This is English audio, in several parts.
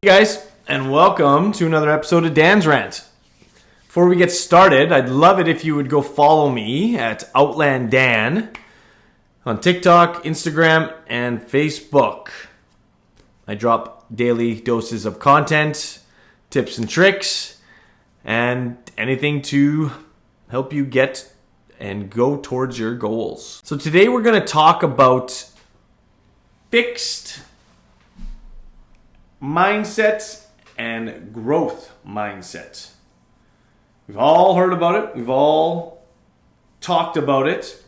Hey guys, and welcome to another episode of Dan's Rant. Before we get started, I'd love it if you would go follow me at Outland Dan on TikTok, Instagram, and Facebook. I drop daily doses of content, tips and tricks, and anything to help you get and go towards your goals. So today we're going to talk about fixed mindset and growth mindset. We've all heard about it. We've all talked about it.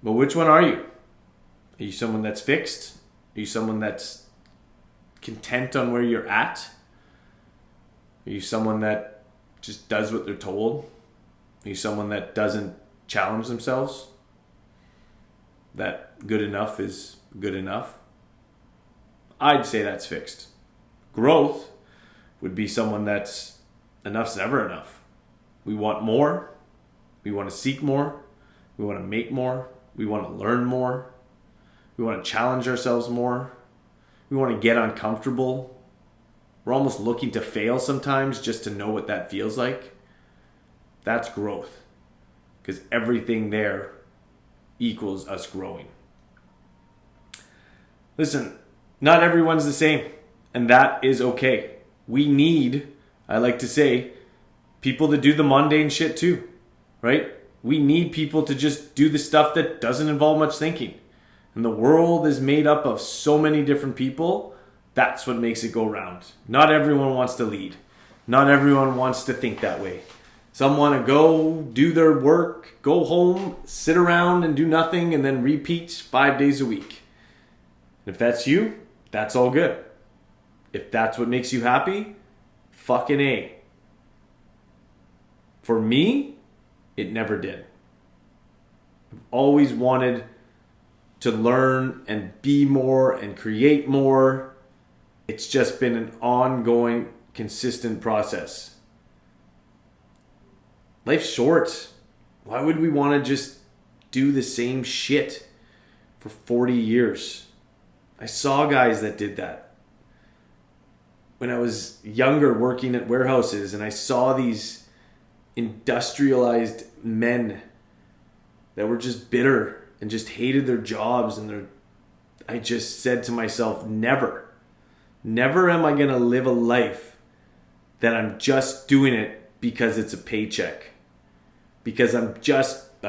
But which one are you? Are you someone that's fixed? Are you someone that's content on where you're at? Are you someone that just does what they're told? Are you someone that doesn't challenge themselves? That good enough is good enough? I'd say that's fixed. Growth would be someone that's enough's never enough. We want more. We want to seek more. We want to make more. We want to learn more. We want to challenge ourselves more. We want to get uncomfortable. We're almost looking to fail sometimes just to know what that feels like. That's growth. Because everything there equals us growing. Listen, not everyone's the same, and that is okay. We need, I like to say, people to do the mundane shit too, right? We need people to just do the stuff that doesn't involve much thinking. And the world is made up of so many different people. That's what makes it go round. Not everyone wants to lead. Not everyone wants to think that way. Some want to go do their work, go home, sit around and do nothing, and then repeat 5 days a week. If that's you, that's all good. If that's what makes you happy, fucking A. For me, it never did. I've always wanted to learn and be more and create more. It's just been an ongoing, consistent process. Life's short. Why would we want to just do the same shit for 40 years? I saw guys that did that. When I was younger working at warehouses and I saw these industrialized men that were just bitter and just hated their jobs and I just said to myself, never am I going to live a life that I'm just doing it because it's a paycheck. Because I'm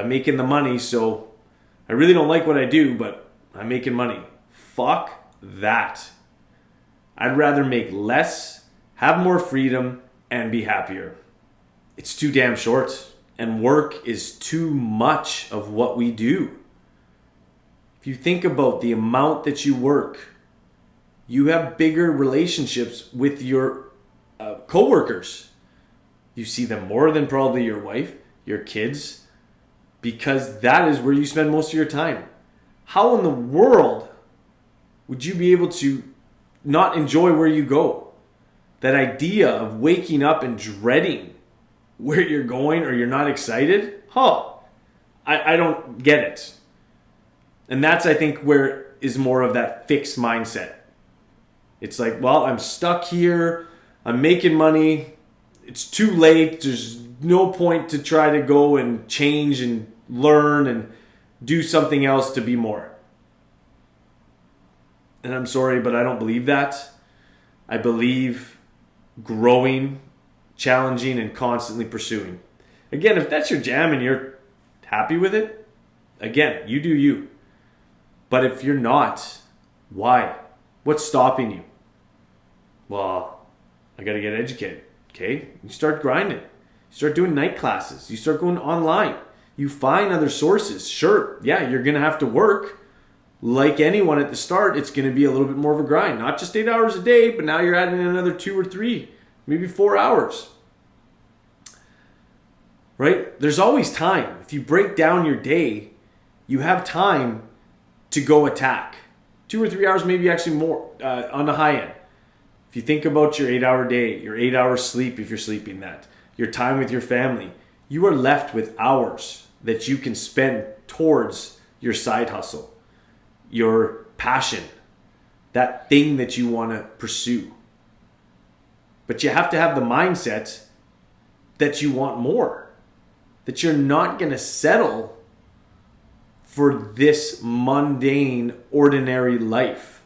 making the money, so I really don't like what I do, but I'm making money. Fuck that. I'd rather make less, have more freedom, and be happier. It's too damn short, and work is too much of what we do. If you think about the amount that you work, you have bigger relationships with your coworkers. You see them more than probably your wife, your kids, because that is where you spend most of your time. How in the world would you be able to not enjoy where you go? That idea of waking up and dreading where you're going or you're not excited? I don't get it. And that's, I think, where is more of that fixed mindset. It's like, well, I'm stuck here. I'm making money. It's too late. There's no point to try to go and change and learn and do something else to be more. And I'm sorry, but I don't believe that. I believe growing, challenging, and constantly pursuing. Again, if that's your jam and you're happy with it, again, you do you. But if you're not, why? What's stopping you? Well, I got to get educated. Okay? You start grinding. You start doing night classes. You start going online. You find other sources. Sure, yeah, you're going to have to work. Like anyone at the start, it's going to be a little bit more of a grind. Not just 8 hours a day, but now you're adding another 2 or 3, maybe 4 hours. Right? There's always time. If you break down your day, you have time to go attack. 2 or 3 hours, maybe actually more on the high end. If you think about your 8-hour day, your 8 hours sleep if you're sleeping that, your time with your family, you are left with hours that you can spend towards your side hustle, your passion, that thing that you want to pursue. But you have to have the mindset that you want more. That you're not going to settle for this mundane, ordinary life.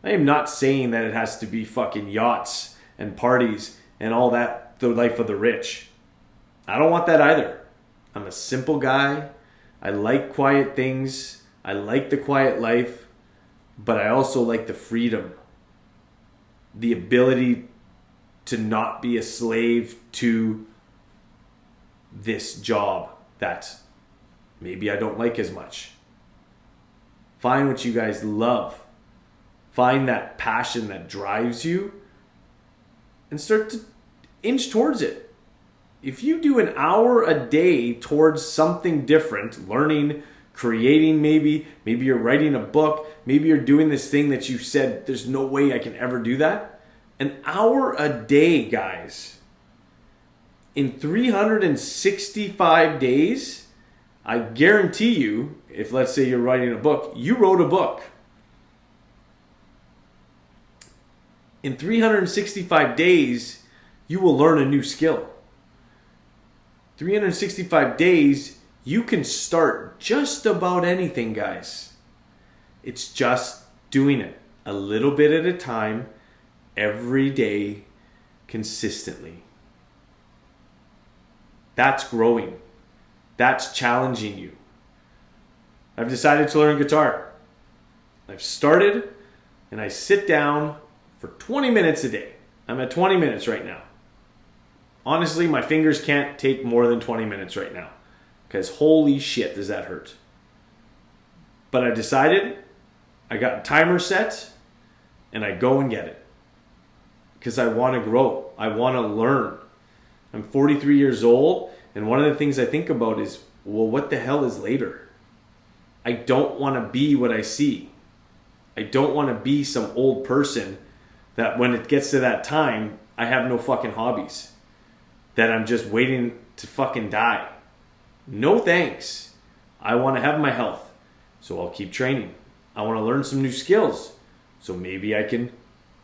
I am not saying that it has to be fucking yachts and parties and all that, the life of the rich. I don't want that either. I'm a simple guy. I like quiet things. I like the quiet life. But I also like the freedom. The ability to not be a slave to this job that maybe I don't like as much. Find what you guys love. Find that passion that drives you and start to inch towards it. If you do an hour a day towards something different, learning, creating maybe you're writing a book, maybe you're doing this thing that you said, there's no way I can ever do that. An hour a day, guys. In 365 days, I guarantee you, if let's say you're writing a book, you wrote a book. In 365 days, you will learn a new skill. 365 days, you can start just about anything, guys. It's just doing it a little bit at a time, every day, consistently. That's growing. That's challenging you. I've decided to learn guitar. I've started and I sit down for 20 minutes a day. I'm at 20 minutes right now. Honestly, my fingers can't take more than 20 minutes right now because holy shit, does that hurt. But I decided, I got a timer set and I go and get it because I want to grow. I want to learn. I'm 43 years old, and one of the things I think about is, well, what the hell is later? I don't want to be what I see. I don't want to be some old person that when it gets to that time, I have no fucking hobbies. That I'm just waiting to fucking die. No thanks. I want to have my health, so I'll keep training. I want to learn some new skills, so maybe I can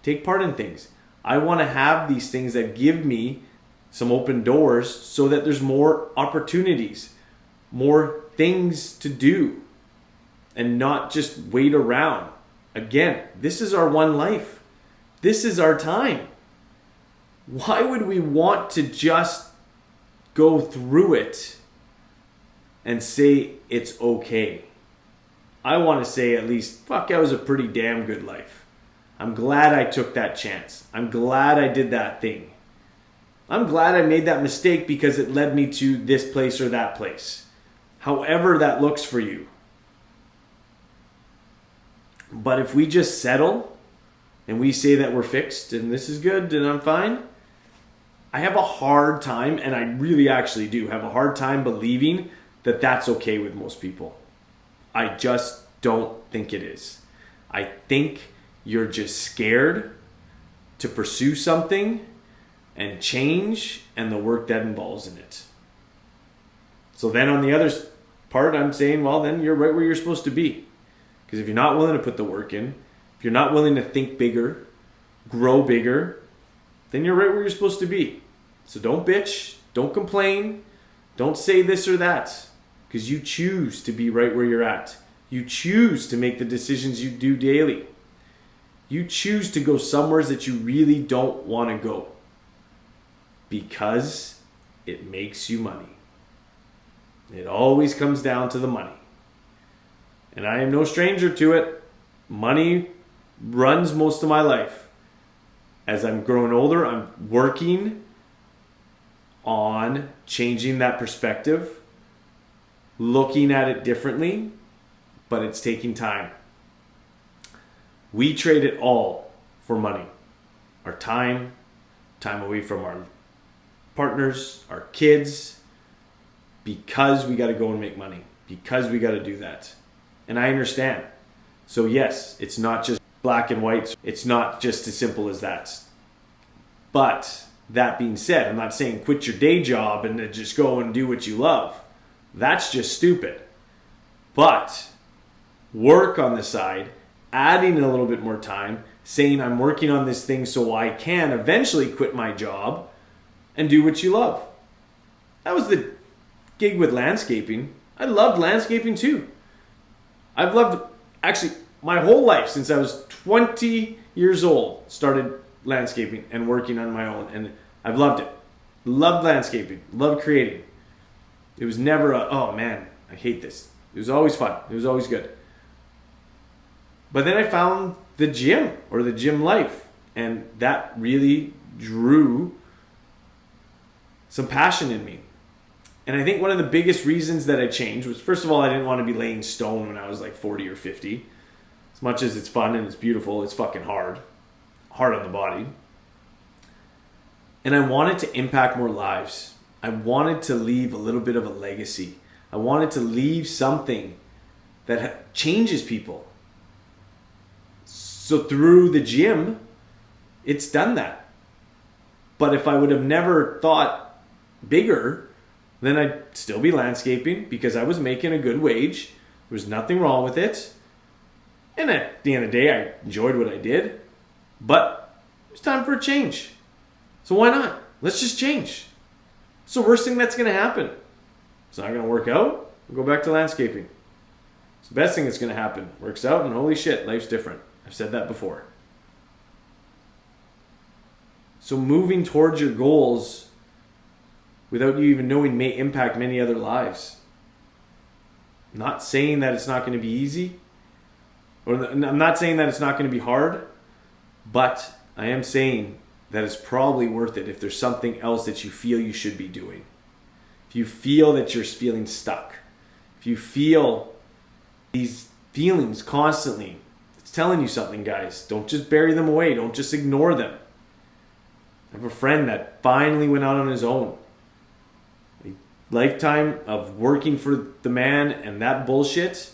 take part in things. I want to have these things that give me some open doors so that there's more opportunities, more things to do, and not just wait around. Again, this is our one life. This is our time. Why would we want to just go through it and say it's okay? I want to say at least, fuck, that was a pretty damn good life. I'm glad I took that chance. I'm glad I did that thing. I'm glad I made that mistake because it led me to this place or that place. However that looks for you. But if we just settle and we say that we're fixed and this is good and I'm fine, I have a hard time, and I really actually do have a hard time believing that that's okay with most people. I just don't think it is. I think you're just scared to pursue something and change and the work that involves in it. So then on the other part, I'm saying, well, then you're right where you're supposed to be. Because if you're not willing to put the work in, if you're not willing to think bigger, grow bigger, then you're right where you're supposed to be. So don't bitch, don't complain, don't say this or that. Because you choose to be right where you're at. You choose to make the decisions you do daily. You choose to go somewhere that you really don't want to go. Because it makes you money. It always comes down to the money. And I am no stranger to it. Money runs most of my life. As I'm growing older, I'm working on changing that perspective, looking at it differently, but it's taking time. We trade it all for money. Our time away from our partners, our kids, because we got to go and make money, because we got to do that. And I understand. So yes, it's not just black and white. It's not just as simple as that. But that being said, I'm not saying quit your day job and then just go and do what you love. That's just stupid. But work on the side, adding a little bit more time, saying I'm working on this thing so I can eventually quit my job and do what you love. That was the gig with landscaping. I loved landscaping too. I've loved, actually, my whole life since I was 20 years old, started landscaping and working on my own. And I've loved it. Loved landscaping. Loved creating. It was never oh man, I hate this. It was always fun. It was always good. But then I found the gym, or the gym life. And that really drew some passion in me. And I think one of the biggest reasons that I changed was, first of all, I didn't want to be laying stone when I was like 40 or 50. As much as it's fun and it's beautiful, it's fucking hard. Hard on the body. And I wanted to impact more lives. I wanted to leave a little bit of a legacy. I wanted to leave something that changes people. So through the gym, it's done that. But if I would have never thought bigger, then I'd still be landscaping because I was making a good wage. There was nothing wrong with it. And at the end of the day, I enjoyed what I did. But it was time for a change. So why not? Let's just change. It's the worst thing that's going to happen. It's not going to work out. We'll go back to landscaping. It's the best thing that's going to happen. Works out and holy shit, life's different. I've said that before. So moving towards your goals without you even knowing may impact many other lives. I'm not saying that it's not going to be easy. Or I'm not saying that it's not going to be hard. But I am saying that it's probably worth it if there's something else that you feel you should be doing. If you feel that you're feeling stuck. If you feel these feelings constantly, it's telling you something, guys. Don't just bury them away. Don't just ignore them. I have a friend that finally went out on his own. A lifetime of working for the man and that bullshit.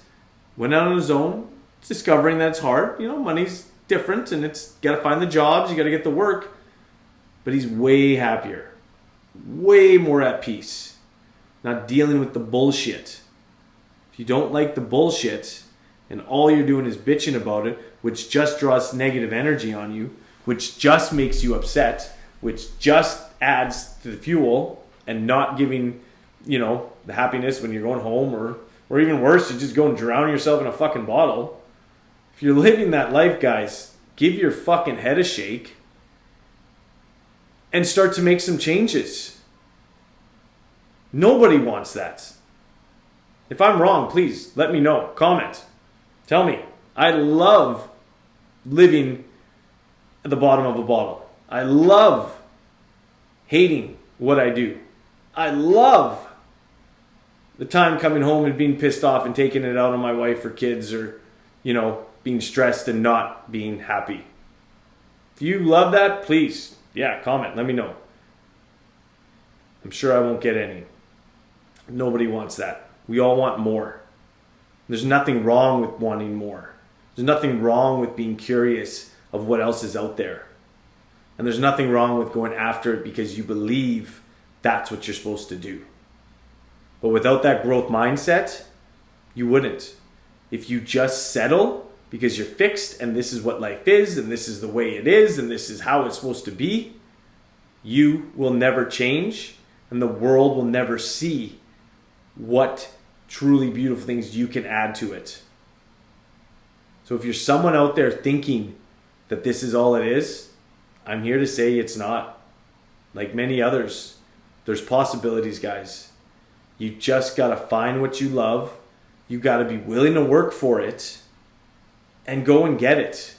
Went out on his own, discovering that it's hard. You know, money's different and it's got to find the jobs, you got to get the work. But he's way happier. Way more at peace. Not dealing with the bullshit. If you don't like the bullshit and all you're doing is bitching about it, which just draws negative energy on you, which just makes you upset, which just adds to the fuel and not giving, you know, the happiness when you're going home, or even worse, you just go and drown yourself in a fucking bottle. If you're living that life, guys, give your fucking head a shake and start to make some changes. Nobody wants that. If I'm wrong, please let me know. Comment. Tell me. I love living at the bottom of a bottle. I love hating what I do. I love the time coming home and being pissed off and taking it out on my wife or kids, or, you know, being stressed and not being happy. If you love that, please, yeah, comment. Let me know. I'm sure I won't get any. Nobody wants that. We all want more. There's nothing wrong with wanting more. There's nothing wrong with being curious of what else is out there. And there's nothing wrong with going after it because you believe that's what you're supposed to do. But without that growth mindset, you wouldn't. If you just settle because you're fixed and this is what life is and this is the way it is and this is how it's supposed to be, you will never change and the world will never see what truly beautiful things you can add to it. So if you're someone out there thinking that this is all it is, I'm here to say it's not. Like many others, there's possibilities, guys. You just got to find what you love. You got to be willing to work for it and go and get it.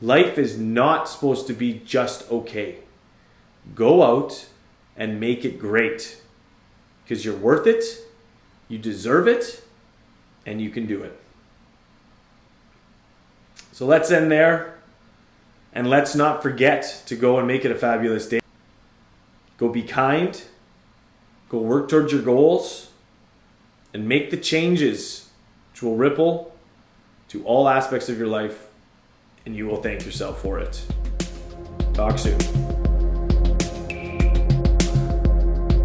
Life is not supposed to be just okay. Go out and make it great because you're worth it, you deserve it, and you can do it. So let's end there, and let's not forget to go and make it a fabulous day. Go be kind. Go work towards your goals and make the changes which will ripple to all aspects of your life, and you will thank yourself for it. Talk soon.